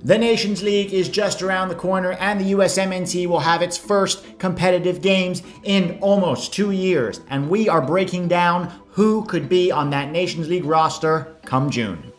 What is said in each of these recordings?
The Nations League is just around the corner, and the USMNT will have its first competitive games in almost 2 years. And we are breaking down who could be on that Nations League roster come June.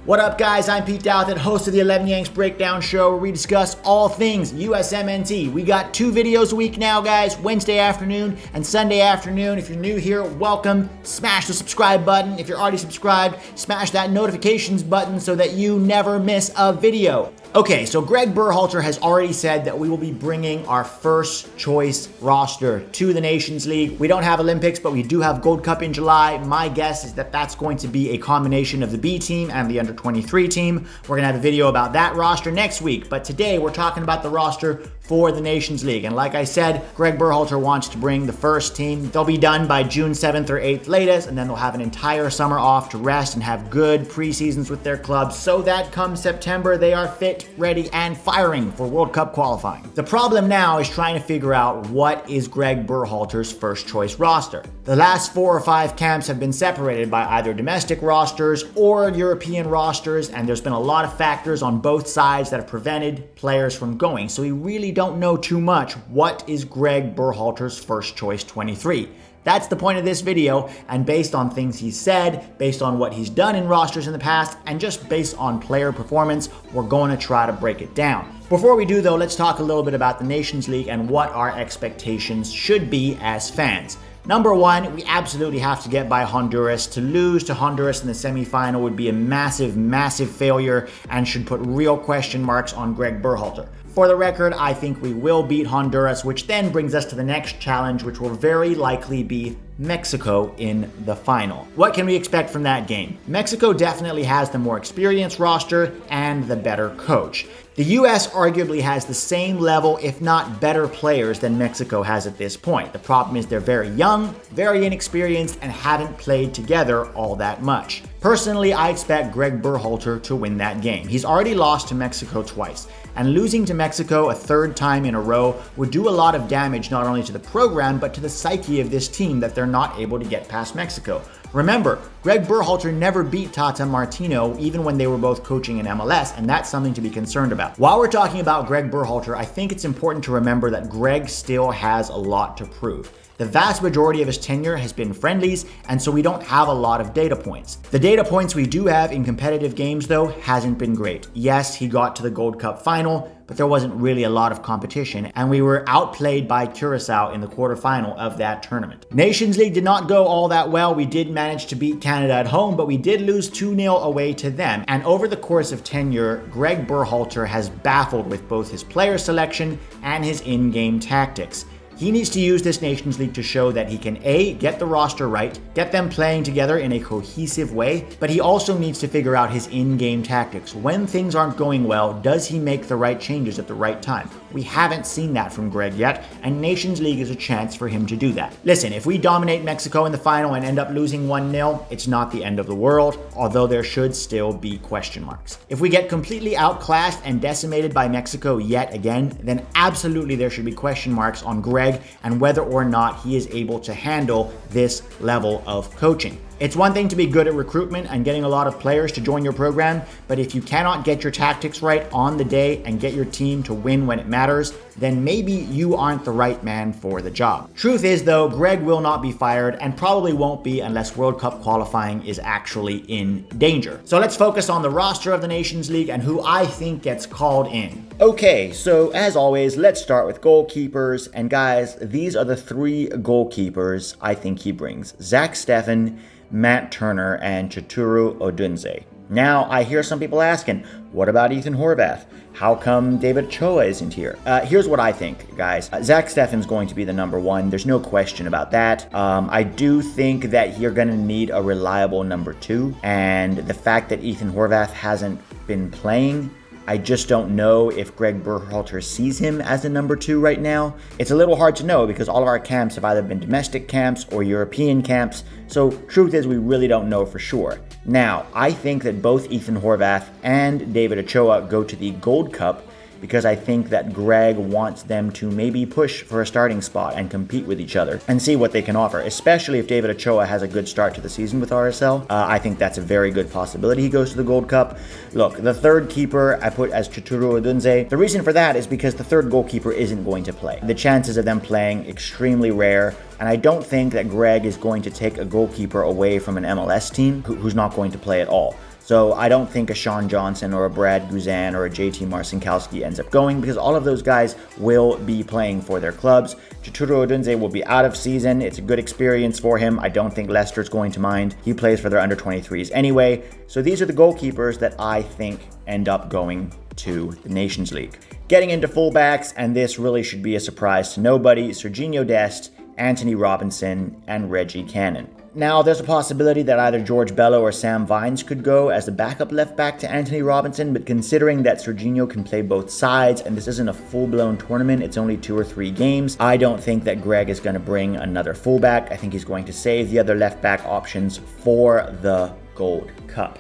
What up, guys? I'm Pete Douthit, host of the 11 Yanks Breakdown Show, where we discuss all things USMNT. We got 2 videos a week now, guys, Wednesday afternoon and Sunday afternoon. If you're new here, welcome. Smash the subscribe button. If you're already subscribed, smash that notifications button so that you never miss a video. Okay, so Gregg Berhalter has already said that we will be bringing our first choice roster to the Nations League. We don't have Olympics, but we do have Gold Cup in July. My guess is that that's going to be a combination of the B team and the under-23 team. We're gonna have a video about that roster next week, but today we're talking about the roster for the Nations League. And like I said, Gregg Berhalter wants to bring the first team. They'll be done by June 7th or 8th latest, and then they'll have an entire summer off to rest and have good preseasons with their clubs so that come September, they are fit, ready, and firing for World Cup qualifying. The problem now is trying to figure out what is Gregg Berhalter's first choice roster. The last 4 or 5 camps have been separated by either domestic rosters or European rosters, and there's been a lot of factors on both sides that have prevented players from going. So we really don't know too much. What is Gregg Berhalter's first choice 23? That's the point of this video, and based on things he's said, based on what he's done in rosters in the past, and just based on player performance, we're going to try to break it down. Before we do though, let's talk a little bit about the Nations League and what our expectations should be as fans. Number one, we absolutely have to get by Honduras. To lose to Honduras in the semifinal would be a massive, massive failure and should put real question marks on Gregg Berhalter. For the record, I think we will beat Honduras, which then brings us to the next challenge, which will very likely be Mexico in the final. What can we expect from that game? Mexico definitely has the more experienced roster and the better coach. The US arguably has the same level, if not better players than Mexico has at this point. The problem is they're very young, very inexperienced, and haven't played together all that much. Personally, I expect Gregg Berhalter to win that game. He's already lost to Mexico twice, and losing to Mexico a 3rd time in a row would do a lot of damage not only to the program, but to the psyche of this team that they're not able to get past Mexico. Remember, Gregg Berhalter never beat Tata Martino even when they were both coaching in MLS, and that's something to be concerned about. While we're talking about Gregg Berhalter, I think it's important to remember that Gregg still has a lot to prove. The vast majority of his tenure has been friendlies, and so we don't have a lot of data points. The data points we do have in competitive games, though, hasn't been great. Yes, he got to the Gold Cup final, but there wasn't really a lot of competition, and we were outplayed by Curacao in the quarterfinal of that tournament. Nations League did not go all that well. We did manage to beat Canada at home, but we did lose 2-0 away to them. And over the course of tenure, Gregg Berhalter has baffled with both his player selection and his in-game tactics. He needs to use this Nations League to show that he can A, get the roster right, get them playing together in a cohesive way, but he also needs to figure out his in-game tactics. When things aren't going well, does he make the right changes at the right time? We haven't seen that from Gregg yet, and Nations League is a chance for him to do that. Listen, if we dominate Mexico in the final and end up losing 1-0, it's not the end of the world, although there should still be question marks. If we get completely outclassed and decimated by Mexico yet again, then absolutely there should be question marks on Gregg and whether or not he is able to handle this level of coaching. It's one thing to be good at recruitment and getting a lot of players to join your program, but if you cannot get your tactics right on the day and get your team to win when it matters, then maybe you aren't the right man for the job. Truth is though, Gregg will not be fired and probably won't be unless World Cup qualifying is actually in danger. So let's focus on the roster of the Nations League and who I think gets called in. Okay, so as always, let's start with goalkeepers. And guys, these are the 3 goalkeepers I think he brings. Zack, Steffen, Matt Turner, and Chituru Odunze. Now, I hear some people asking, what about Ethan Horvath? How come David Ochoa isn't here? Here's what I think, guys. Zack Steffen's going to be the number 1. There's no question about that. I do think that you're going to need a reliable number 2. And the fact that Ethan Horvath hasn't been playing, I just don't know if Gregg Berhalter sees him as a number 2 right now. It's a little hard to know because all of our camps have either been domestic camps or European camps, so truth is we really don't know for sure. Now, I think that both Ethan Horvath and David Ochoa go to the Gold Cup, because I think that Gregg wants them to maybe push for a starting spot and compete with each other and see what they can offer, especially if David Ochoa has a good start to the season with RSL. I think that's a very good possibility he goes to the Gold Cup. Look, the third keeper I put as Chituru Odunze. The reason for that is because the third goalkeeper isn't going to play. The chances of them playing extremely rare, and I don't think that Gregg is going to take a goalkeeper away from an MLS team who's not going to play at all. So I don't think a Sean Johnson or a Brad Guzan or a JT Marcinkowski ends up going, because all of those guys will be playing for their clubs. Chituru Odunze will be out of season. It's a good experience for him. I don't think Leicester's going to mind. He plays for their under-23s anyway. So these are the goalkeepers that I think end up going to the Nations League. Getting into fullbacks, and this really should be a surprise to nobody, Sergino Dest, Antonee Robinson, and Reggie Cannon. Now, there's a possibility that either George Bello or Sam Vines could go as the backup left back to Antonee Robinson, but considering that Sergino can play both sides and this isn't a full-blown tournament, it's only 2 or 3 games, I don't think that Gregg is going to bring another fullback. I think he's going to save the other left back options for the Gold Cup.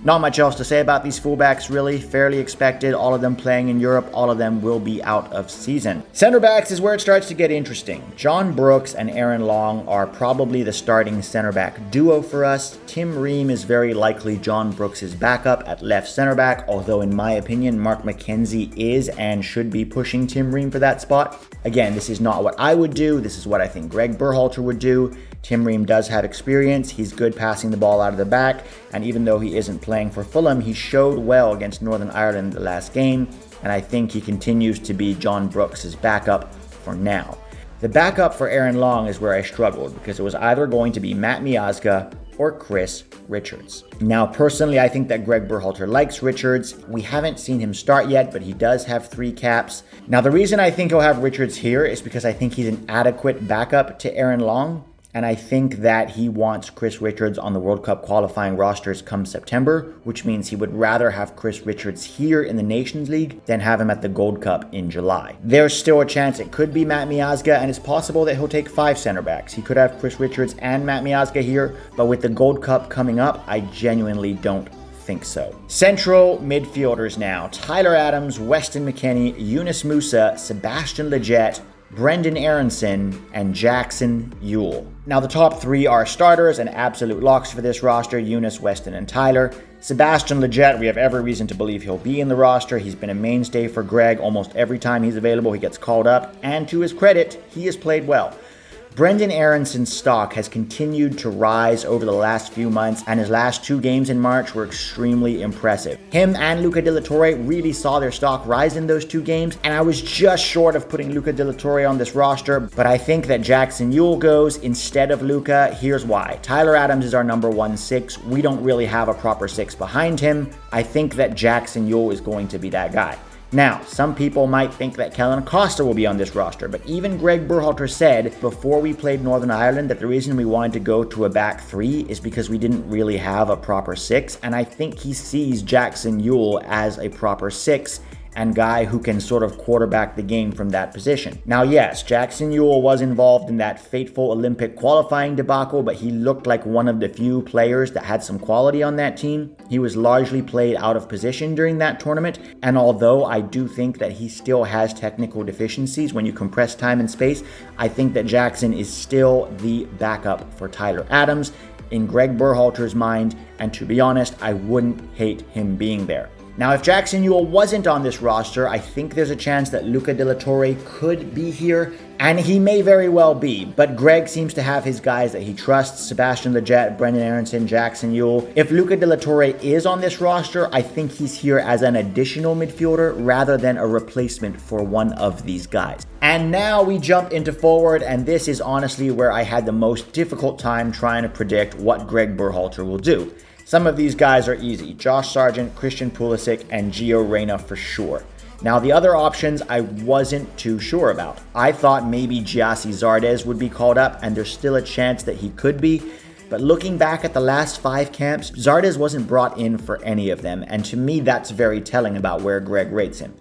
Not much else to say about these fullbacks, really. Fairly expected. All of them playing in Europe. All of them will be out of season. Center backs is where it starts to get interesting. John Brooks and Aaron Long are probably the starting center back duo for us. Tim Ream is very likely John Brooks' backup at left center back, although in my opinion, Mark McKenzie is and should be pushing Tim Ream for that spot. Again, this is not what I would do. This is what I think Gregg Berhalter would do. Tim Ream does have experience. He's good passing the ball out of the back, and even though he isn't playing for Fulham, he showed well against Northern Ireland the last game, and I think he continues to be John Brooks' backup for now. The backup for Aaron Long is where I struggled, because it was either going to be Matt Miazga or Chris Richards. Now, personally, I think that Gregg Berhalter likes Richards. We haven't seen him start yet, but he does have 3 caps. Now, the reason I think he'll have Richards here is because I think he's an adequate backup to Aaron Long. And I think that he wants Chris Richards on the World Cup qualifying rosters come September, which means he would rather have Chris Richards here in the Nations League than have him at the Gold Cup in July. There's still a chance it could be Matt Miazga, and it's possible that he'll take 5 center backs. He could have Chris Richards and Matt Miazga here, but with the Gold Cup coming up, I genuinely don't think so. Central midfielders now. Tyler Adams, Weston McKennie, Yunus Musah, Sebastian Lletget, Brenden Aaronson, and Jackson Yueill. Now, the top 3 are starters and absolute locks for this roster: Yunus, Weston, and Tyler. Sebastian Lletget, we have every reason to believe he'll be in the roster. He's been a mainstay for Gregg. Almost every time he's available, he gets called up, and to his credit, he has played well. Brenden Aaronson's stock has continued to rise over the last few months, and his last 2 games in March were extremely impressive. Him and Luca De La Torre really saw their stock rise in those 2 games, and I was just short of putting Luca De La Torre on this roster, but I think that Jackson Yueill goes instead of Luca. Here's why. Tyler Adams is our number 1 6. We don't really have a proper 6 behind him. I think that Jackson Yueill is going to be that guy. Now, some people might think that Kellen Acosta will be on this roster, but even Gregg Berhalter said before we played Northern Ireland that the reason we wanted to go to a back 3 is because we didn't really have a proper 6, and I think he sees Jackson Yueill as a proper 6 and guy who can sort of quarterback the game from that position. Now, yes, Jackson Yueill was involved in that fateful Olympic qualifying debacle, but he looked like one of the few players that had some quality on that team. He was largely played out of position during that tournament, and although I do think that he still has technical deficiencies when you compress time and space, I think that Jackson is still the backup for Tyler Adams in Gregg Berhalter's mind, and to be honest, I wouldn't hate him being there. Now, if Jackson Yueill wasn't on this roster, I think there's a chance that Luca De La Torre could be here, and he may very well be, but Gregg seems to have his guys that he trusts: Sebastian Lletget, Brenden Aaronson, Jackson Yueill. If Luca De La Torre is on this roster, I think he's here as an additional midfielder rather than a replacement for one of these guys. And now we jump into forward, and this is honestly where I had the most difficult time trying to predict what Gregg Berhalter will do. Some of these guys are easy: Josh Sargent, Christian Pulisic, and Gio Reyna for sure. Now, the other options I wasn't too sure about. I thought maybe Gyasi Zardes would be called up, and there's still a chance that he could be. But looking back at the last 5 camps, Zardes wasn't brought in for any of them, and to me that's very telling about where Gregg rates him.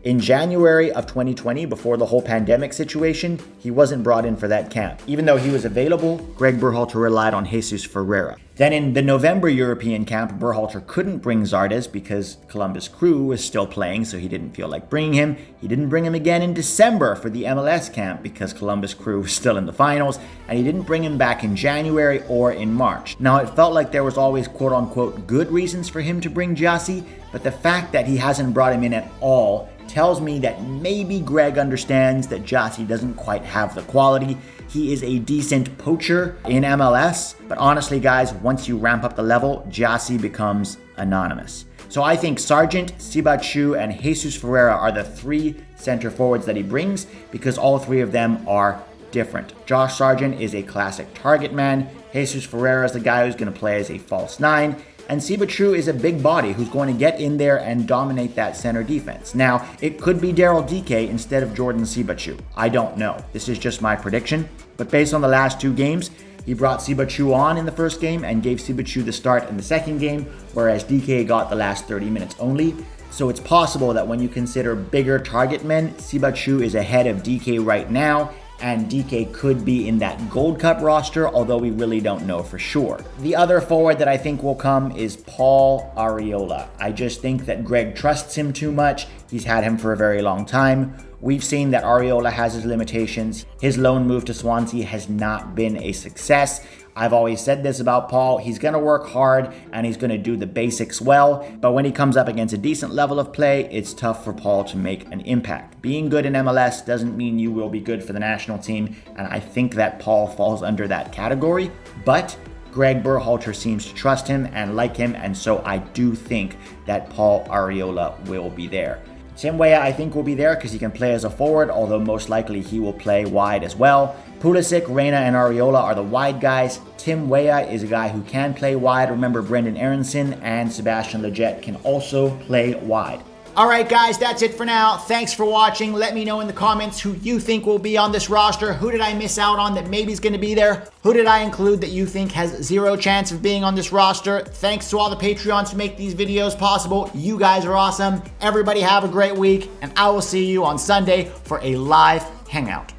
In January of 2020, before the whole pandemic situation, he wasn't brought in for that camp. Even though he was available, Gregg Berhalter relied on Jesus Ferreira. Then in the November European camp, Berhalter couldn't bring Zardes because Columbus Crew was still playing, so he didn't feel like bringing him. He didn't bring him again in December for the MLS camp because Columbus Crew was still in the finals, and he didn't bring him back in January or in March. Now, it felt like there was always quote-unquote good reasons for him to bring Gyasi, but the fact that he hasn't brought him in at all tells me that maybe Gregg understands that Gyasi doesn't quite have the quality. He is a decent poacher in MLS, but honestly, guys, once you ramp up the level, Gyasi becomes anonymous. So I think Sargent, Siebatcheu, and Jesus Ferreira are the three center forwards that he brings because all three of them are different. Josh Sargent is a classic target man. Jesus Ferreira is the guy who's going to play as a false nine. And Siebatcheu is a big body who's going to get in there and dominate that center defense. Now, it could be Daryl Dike instead of Jordan Siebatcheu. I don't know. This is just my prediction. But based on the last two games, he brought Siebatcheu on in the first game and gave Siebatcheu the start in the second game, whereas Dike got the last 30 minutes only. So it's possible that when you consider bigger target men, Siebatcheu is ahead of Dike right now, and Dike could be in that Gold Cup roster, although we really don't know for sure. The other forward that I think will come is Paul Arriola. I just think that Gregg trusts him too much. He's had him for a very long time. We've seen that Arriola has his limitations. His loan move to Swansea has not been a success. I've always said this about Paul. He's going to work hard and he's going to do the basics well. But when he comes up against a decent level of play, it's tough for Paul to make an impact. Being good in MLS doesn't mean you will be good for the national team. And I think that Paul falls under that category. But Gregg Berhalter seems to trust him and like him. And so I do think that Paul Arriola will be there. Tim Weah, I think, will be there because he can play as a forward, although most likely he will play wide as well. Pulisic, Reyna, and Arriola are the wide guys. Tim Weah is a guy who can play wide. Remember, Brenden Aaronson and Sebastian Lletget can also play wide. All right, guys, that's it for now. Thanks for watching. Let me know in the comments who you think will be on this roster. Who did I miss out on that maybe is going to be there? Who did I include that you think has zero chance of being on this roster? Thanks to all the Patreons who make these videos possible. You guys are awesome. Everybody have a great week, and I will see you on Sunday for a live hangout.